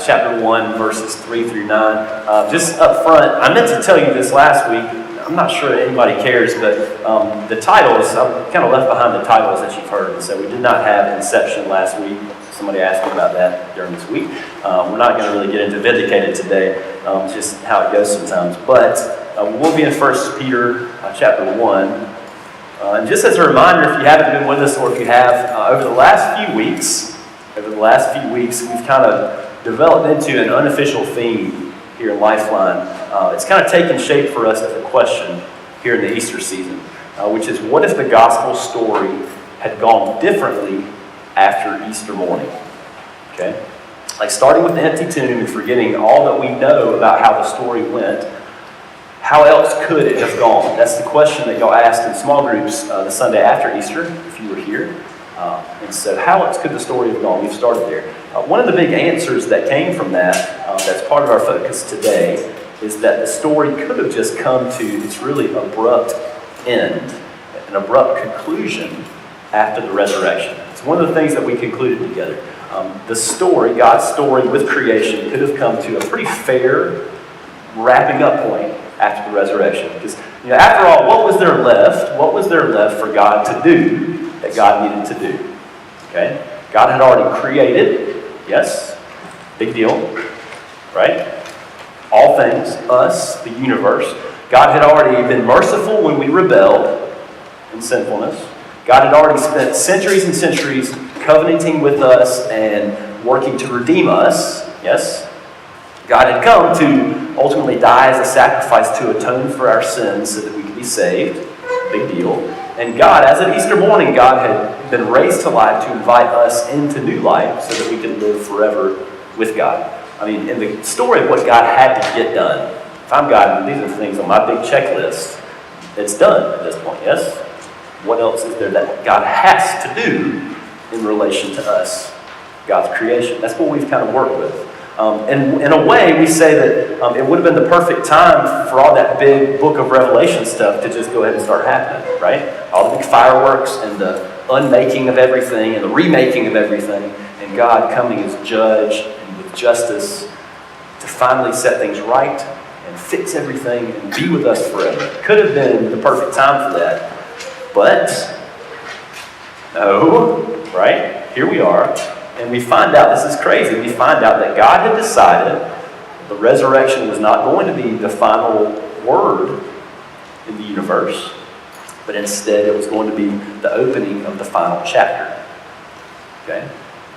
chapter 1, verses 3 through 9. Just up front, I meant to tell you this last week. I'm not sure that anybody cares, but the titles, I've kind of left behind the titles that you've heard. So we did not have Inception last week. Somebody asked me about that during this week. We're not going to really get into Vindicated today, just how it goes sometimes. But we'll be in 1 Peter chapter 1. And just as a reminder, if you haven't been with us or if you have, over the last few weeks, we've kind of developed into an unofficial theme here in LifeLine. It's kind of taken shape for us as a question here in the Easter season, which is, what if the gospel story had gone differently after Easter morning? Okay? Like starting with the empty tomb and forgetting all that we know about how the story went, how else could it have gone? That's the question that y'all asked in small groups the Sunday after Easter, if you were here. And so how else could the story have gone? We've started there. One of the big answers that came from that, that's part of our focus today, is that the story could have just come to its really abrupt end, an abrupt conclusion after the resurrection. It's one of the things that we concluded together. The story, God's story with creation, could have come to a pretty fair wrapping up point after the resurrection. Because, after all, what was there left? What was there left for God to do that God needed to do? Okay? God had already created, yes, big deal, right? All things, us, the universe. God had already been merciful when we rebelled in sinfulness. God had already spent centuries and centuries covenanting with us and working to redeem us, yes? God had come to ultimately die as a sacrifice to atone for our sins so that we could be saved, big deal. And God, as of Easter morning, God had been raised to life to invite us into new life so that we could live forever with God. I mean, in the story of what God had to get done, if I'm God, these are things on my big checklist, it's done at this point, yes? What else is there that God has to do in relation to us, God's creation? That's what we've kind of worked with. And in a way, we say that it would have been the perfect time for all that big book of Revelation stuff to just go ahead and start happening, right? All the big fireworks and the unmaking of everything and the remaking of everything, and God coming as judge and with justice to finally set things right and fix everything and be with us forever. Could have been the perfect time for that. But, no, right? Here we are. And we find out, this is crazy, we find out that God had decided the resurrection was not going to be the final word in the universe, but instead it was going to be the opening of the final chapter. Okay?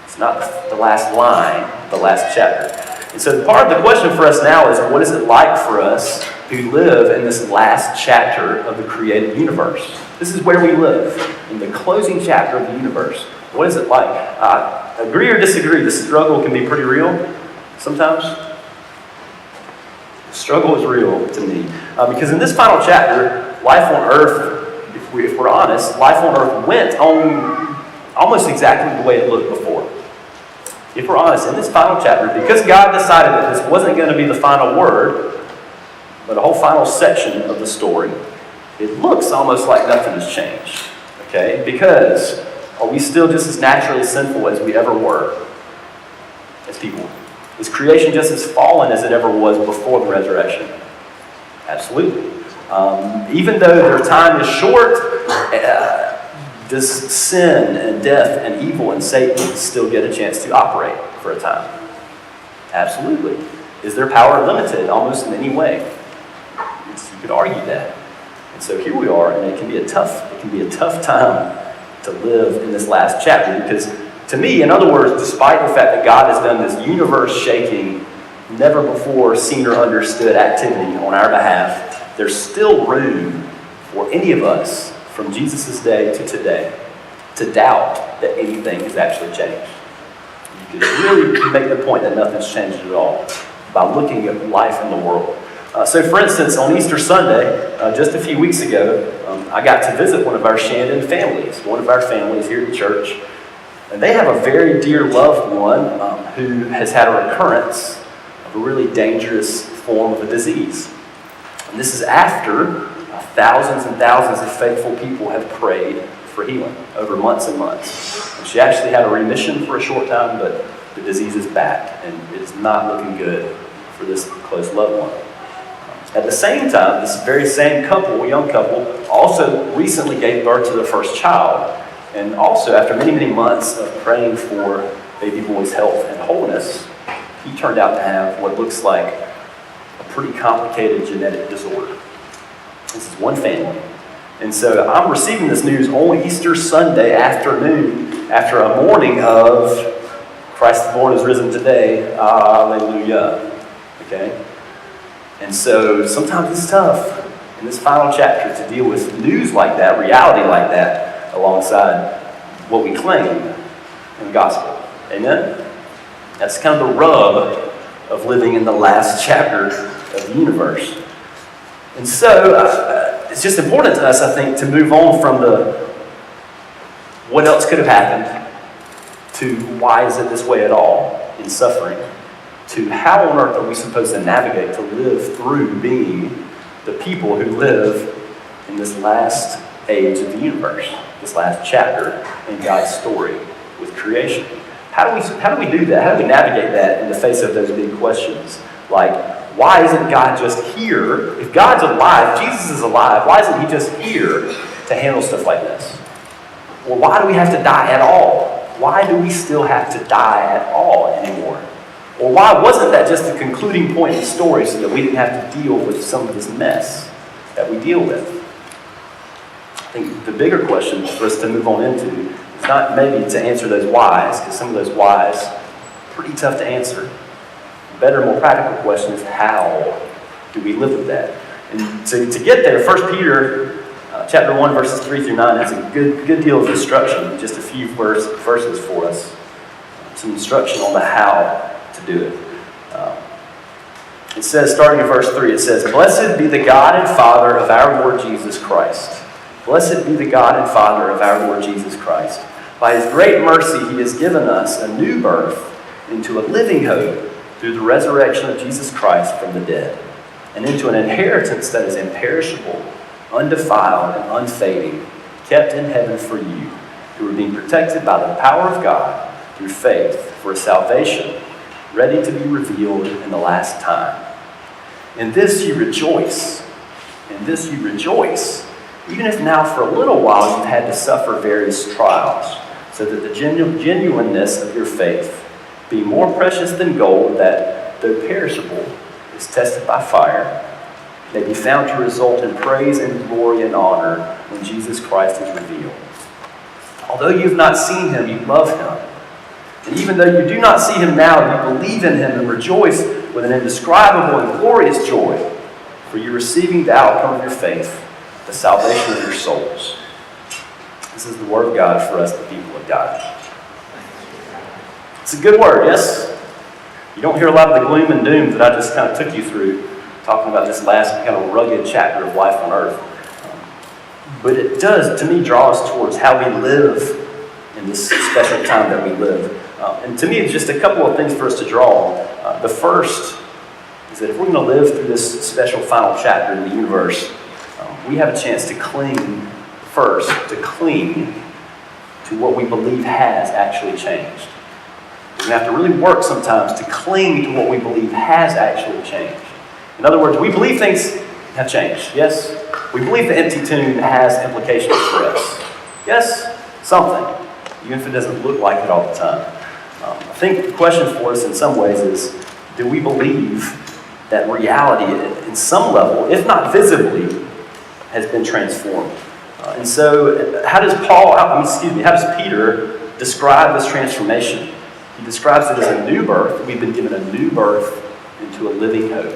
It's not the last line, the last chapter. And so part of the question for us now is, what is it like for us who live in this last chapter of the created universe? This is where we live, in the closing chapter of the universe. What is it like? Agree or disagree, the struggle can be pretty real sometimes. The struggle is real to me. Because in this final chapter, life on earth, if we're honest, life on earth went on almost exactly the way it looked before. If we're honest, in this final chapter, because God decided that this wasn't going to be the final word, but a whole final section of the story, it looks almost like nothing has changed. Okay? Because are we still just as naturally sinful as we ever were as people? Is creation just as fallen as it ever was before the resurrection? Absolutely. Even though their time is short, does sin and death and evil and Satan still get a chance to operate for a time? Absolutely. Is their power limited almost in any way? You could argue that. And so here we are, and it can be a tough time to live in this last chapter, because to me, in other words, despite the fact that God has done this universe-shaking, never before seen or understood activity on our behalf, there's still room for any of us from Jesus' day to today to doubt that anything has actually changed. You could really make the point that nothing's changed at all by looking at life in the world. So for instance, on Easter Sunday, just a few weeks ago, I got to visit one of our Shandon families, one of our families here at church. And they have a very dear loved one who has had a recurrence of a really dangerous form of a disease. And this is after thousands and thousands of faithful people have prayed for healing over months and months. And she actually had a remission for a short time, but The disease is back, and it is not looking good for this close loved one. At the same time, this very same couple, young couple, also recently gave birth to their first child. And also, after many, many months of praying for baby boy's health and wholeness, he turned out to have what looks like a pretty complicated genetic disorder. This is one family. And so I'm receiving this news on Easter Sunday afternoon, after a morning of Christ the Lord is risen today, hallelujah. Okay? And so sometimes it's tough in this final chapter to deal with news like that, reality like that, alongside what we claim in the gospel. Amen? That's kind of the rub of living in the last chapter of the universe. And so it's just important to us, I think, to move on from the what else could have happened to why is it this way at all in suffering, to how on earth are we supposed to navigate to live through being the people who live in this last age of the universe, this last chapter in God's story with creation. How do we do that? How do we navigate that in the face of those big questions? Like, why isn't God just here? If God's alive, Jesus is alive, why isn't he just here to handle stuff like this? Or why do we have to die at all? Why do we still have to die at all anymore? Or why wasn't that just the concluding point in the story so that we didn't have to deal with some of this mess that we deal with? I think the bigger question for us to move on into is not maybe to answer those whys, because some of those whys are pretty tough to answer. The better, more practical question is how do we live with that? And to get there, 1 Peter chapter 1, verses 3 through 9 has a good deal of instruction, just a few verses for us. Some instruction on the how to do it. It says, starting in verse 3, it says, "Blessed be the God and Father of our Lord Jesus Christ. Blessed be the God and Father of our Lord Jesus Christ. By his great mercy he has given us a new birth into a living hope through the resurrection of Jesus Christ from the dead, and into an inheritance that is imperishable, undefiled, and unfading, kept in heaven for you, who are being protected by the power of God through faith for a salvation ready to be revealed in the last time. In this you rejoice. In this you rejoice, even if now for a little while you've had to suffer various trials, so that the genuineness of your faith, being more precious than gold that, though perishable, is tested by fire, may be found to result in praise and glory and honor when Jesus Christ is revealed. Although you have not seen him, you love him. And even though you do not see him now, you believe in him and rejoice with an indescribable and glorious joy, for you're receiving the outcome of your faith, the salvation of your souls." This is the word of God for us, the people of God. It's a good word, yes? You don't hear a lot of the gloom and doom that I just kind of took you through, talking about this last kind of rugged chapter of life on earth. But it does, to me, draw us towards how we live in this special time that we live. And to me, it's just a couple of things for us to draw on. The first is that if we're going to live through this special final chapter in the universe, we have a chance to cling to what we believe has actually changed. We're going to have to really work sometimes to cling to what we believe has actually changed. In other words, we believe things have changed, yes? We believe the empty tomb has implications for us. Yes? Something, even if it doesn't look like it all the time. I think the question for us in some ways is, do we believe that reality in some level, if not visibly, has been transformed? And so how does Peter describe this transformation? He describes it as a new birth. We've been given a new birth into a living hope.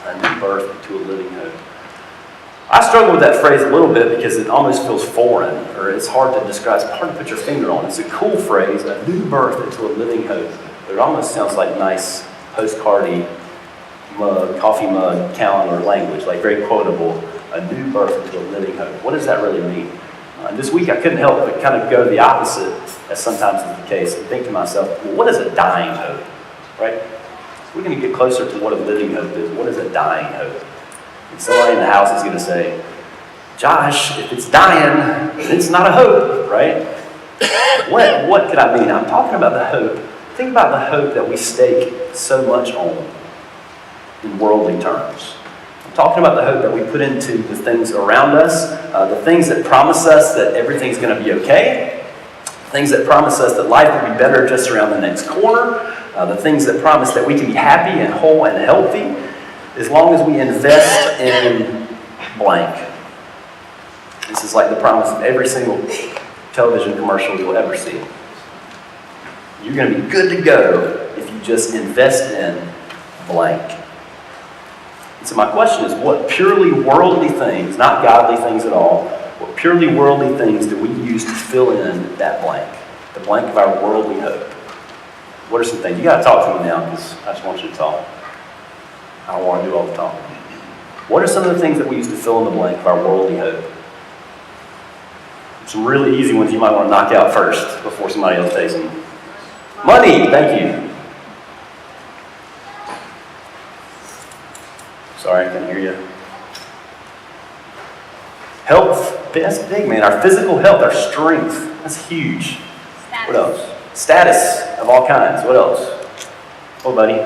A new birth into a living hope. I struggle with that phrase a little bit because it almost feels foreign, or it's hard to describe. It's hard to put your finger on. It's a cool phrase, a new birth into a living hope. But it almost sounds like nice postcardy mug, coffee mug, calendar language, like very quotable. A new birth into a living hope. What does that really mean? This week I couldn't help but kind of go to the opposite, as sometimes is the case, and think to myself, well, what is a dying hope? Right? We're going to get closer to what a living hope is. What is a dying hope? And somebody in the house is going to say, Josh, if it's dying, it's not a hope, right? What could I mean? I'm talking about the hope Think about the hope that we stake so much on in worldly terms. I'm talking about the hope that we put into the things around us, the things that promise us that everything's going to be okay, things that promise us that life will be better just around the next corner, the things that promise that we can be happy and whole and healthy as long as we invest in blank. This is like the promise of every single television commercial you'll ever see. You're going to be good to go if you just invest in blank. And so my question is, what purely worldly things, not godly things at all, what purely worldly things do we use to fill in that blank? The blank of our worldly hope. What are some things? You got to talk to me now because I just want you to talk. I don't want to do all the talking. What are some of the things that we use to fill in the blank of our worldly hope? Some really easy ones you might want to knock out first before somebody else takes them. Money, thank you. Sorry, I couldn't hear you. Health, that's big, man. Our physical health, our strength, that's huge. Status. What else? Status of all kinds. What else? Oh, buddy.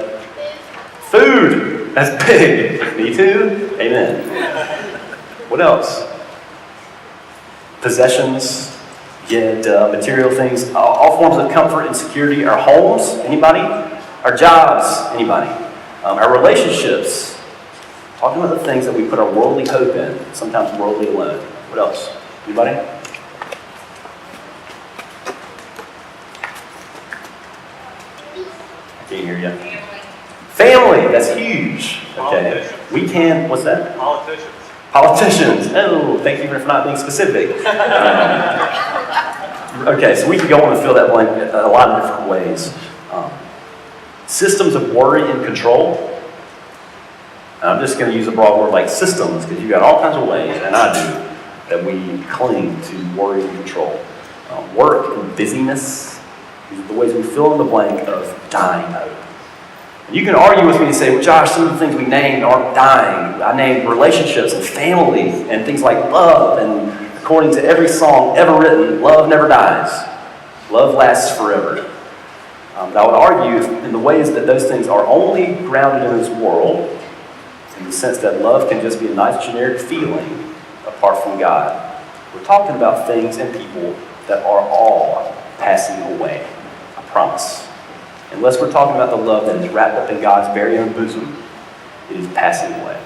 Food, that's big. Me too. Amen. What else? Possessions, material things, all forms of comfort and security. Our homes, anybody? Our jobs, anybody? Our relationships. Talking about the things that we put our worldly hope in, sometimes worldly alone. What else? Anybody? I can't hear you. Family, that's huge. Okay. We can, what's that? Politicians. Oh, thank you for not being specific. Okay, so we can go on and fill that blank a lot of different ways. Systems of worry and control. I'm just going to use a broad word like systems, because you've got all kinds of ways, and I do, that we cling to worry and control. Work and busyness. These are the ways we fill in the blank of dying hope. And you can argue with me and say, well, Josh, some of the things we named aren't dying. I named relationships and family and things like love, and according to every song ever written, love never dies. Love lasts forever. But I would argue in the ways that those things are only grounded in this world, in the sense that love can just be a nice generic feeling apart from God. We're talking about things and people that are all passing away. I promise. Unless we're talking about the love that is wrapped up in God's very own bosom, it is passing away.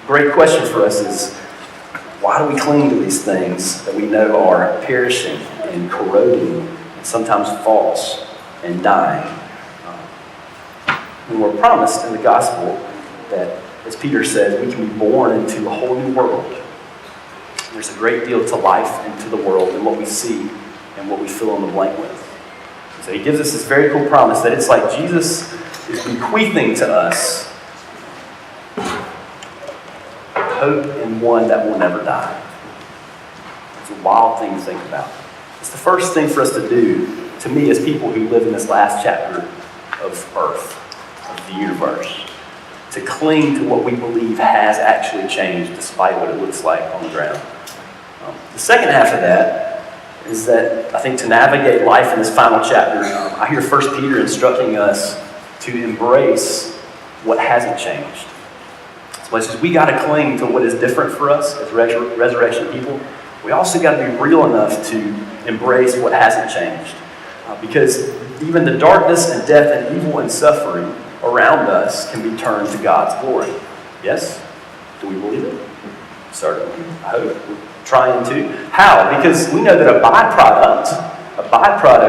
Great question for us is, why do we cling to these things that we know are perishing and corroding and sometimes false and dying? When we're promised in the gospel that, as Peter said, we can be born into a whole new world. There's a great deal to life and to the world and what we see and what we fill in the blank with. So he gives us this very cool promise that it's like Jesus is bequeathing to us hope in one that will never die. It's a wild thing to think about. It's the first thing for us to do, to me, as people who live in this last chapter of earth, of the universe, to cling to what we believe has actually changed despite what it looks like on the ground. The second half of that is that I think to navigate life in this final chapter, I hear 1 Peter instructing us to embrace what hasn't changed. As much as we got to cling to what is different for us as resurrection people, we also got to be real enough to embrace what hasn't changed. Because even the darkness and death and evil and suffering around us can be turned to God's glory. Yes? Do we believe it? Certainly. I hope. We're trying to. How? Because we know that a byproduct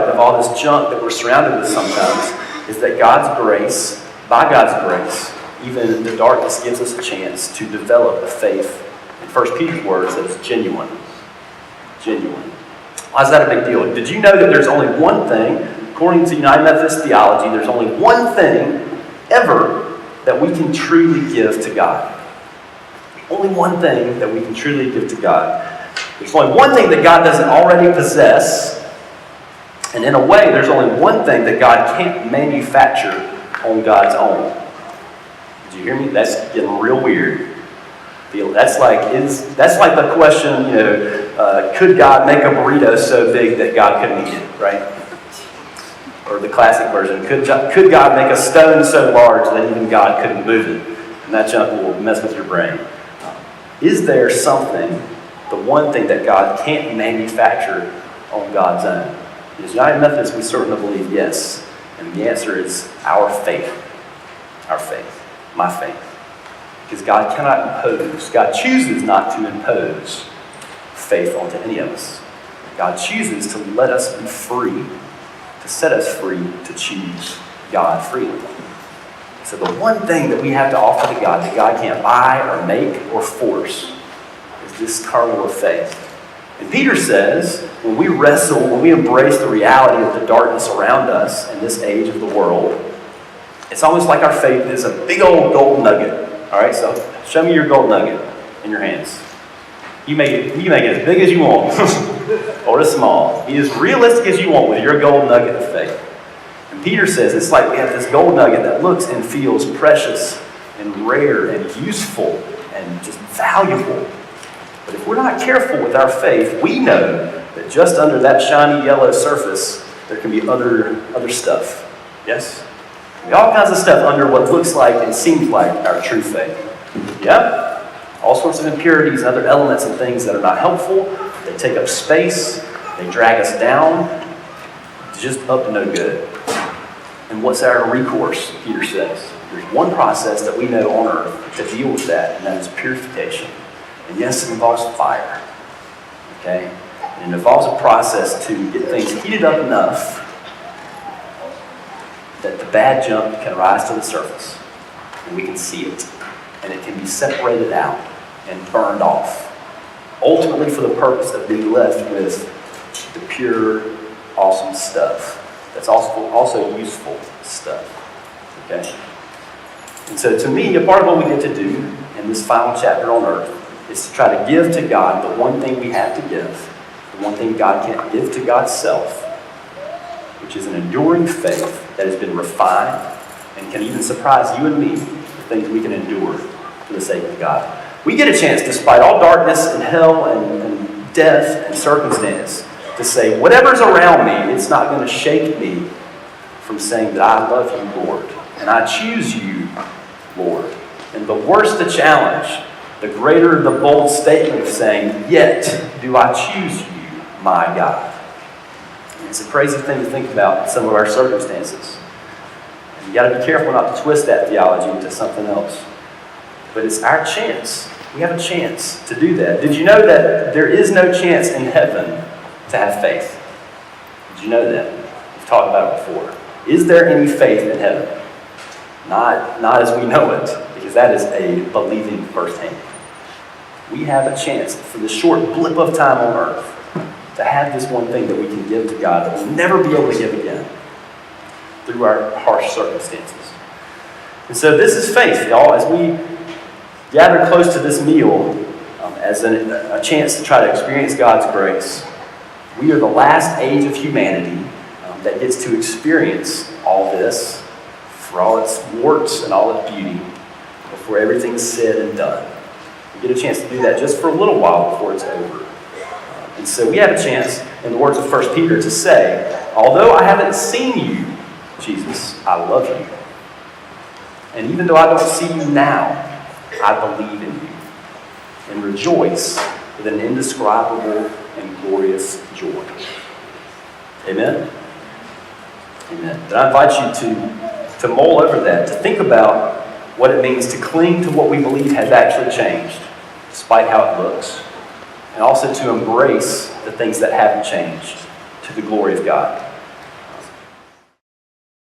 of all this junk that we're surrounded with sometimes is that God's grace, by God's grace, even in the darkness gives us a chance to develop a faith, in 1 Peter's words, that is genuine. Genuine. Why is that a big deal? Did you know that there's only one thing, according to United Methodist theology, there's only one thing ever that we can truly give to God? Only one thing that we can truly give to God. There's only one thing that God doesn't already possess, and in a way, there's only one thing that God can't manufacture on God's own. Did you hear me? That's getting real weird. That's like the question, could God make a burrito so big that God couldn't eat it, right? Or the classic version, could God make a stone so large that even God couldn't move it? And that junk will mess with your brain. Is there something, the one thing that God can't manufacture on God's own? As United Methodists, we certainly believe yes. And the answer is our faith. Our faith. My faith. Because God cannot impose. God chooses not to impose faith onto any of us. God chooses to let us be free, to set us free to choose God freely. So the one thing that we have to offer to God that God can't buy or make or force is this kernel of faith. And Peter says, when we wrestle, when we embrace the reality of the darkness around us in this age of the world, it's almost like our faith is a big old gold nugget. All right, so show me your gold nugget in your hands. You make it as big as you want, or as small. Be as realistic as you want with your gold nugget of faith. And Peter says it's like we have this gold nugget that looks and feels precious and rare and useful and just valuable. But if we're not careful with our faith, we know that just under that shiny yellow surface, there can be other stuff. Yes? All kinds of stuff under what looks like and seems like our true faith. Yeah? All sorts of impurities and other elements and things that are not helpful. They take up space. They drag us down. It's just up to no good. And what's our recourse, Peter says? There's one process that we know on earth to deal with that, and that is purification. And yes, it involves fire. Okay? And it involves a process to get things heated up enough that the bad junk can rise to the surface. And we can see it. And it can be separated out and burned off. Ultimately for the purpose of being left with the pure, awesome stuff. That's also useful stuff. Okay? And so to me, a part of what we get to do in this final chapter on earth is to try to give to God the one thing we have to give. The one thing God can't give to God's self. Which is an enduring faith that has been refined and can even surprise you and me, the things we can endure for the sake of God. We get a chance, despite all darkness and hell and death and circumstance, to say, whatever's around me, it's not going to shake me from saying that I love you, Lord, and I choose you, Lord. And the worse the challenge, the greater the bold statement of saying, yet do I choose you, my God. It's a crazy thing to think about in some of our circumstances. And you got to be careful not to twist that theology into something else. But it's our chance. We have a chance to do that. Did you know that there is no chance in heaven to have faith? Did you know that? We've talked about it before. Is there any faith in heaven? Not as we know it, because that is a believing firsthand. We have a chance for this short blip of time on earth to have this one thing that we can give to God that we'll never be able to give again through our harsh circumstances. And so this is faith, y'all. As we gather close to this meal as a chance to try to experience God's grace, we are the last age of humanity that gets to experience all this for all its warts and all its beauty before everything's said and done. We get a chance to do that just for a little while before it's over. And so we have a chance, in the words of 1 Peter, to say, although I haven't seen you, Jesus, I love you. And even though I don't see you now, I believe in you. And rejoice with an indescribable and glorious joy. Amen? Amen. And I invite you to mull over that, to think about what it means to cling to what we believe has actually changed, despite how it looks. And also to embrace the things that haven't changed to the glory of God.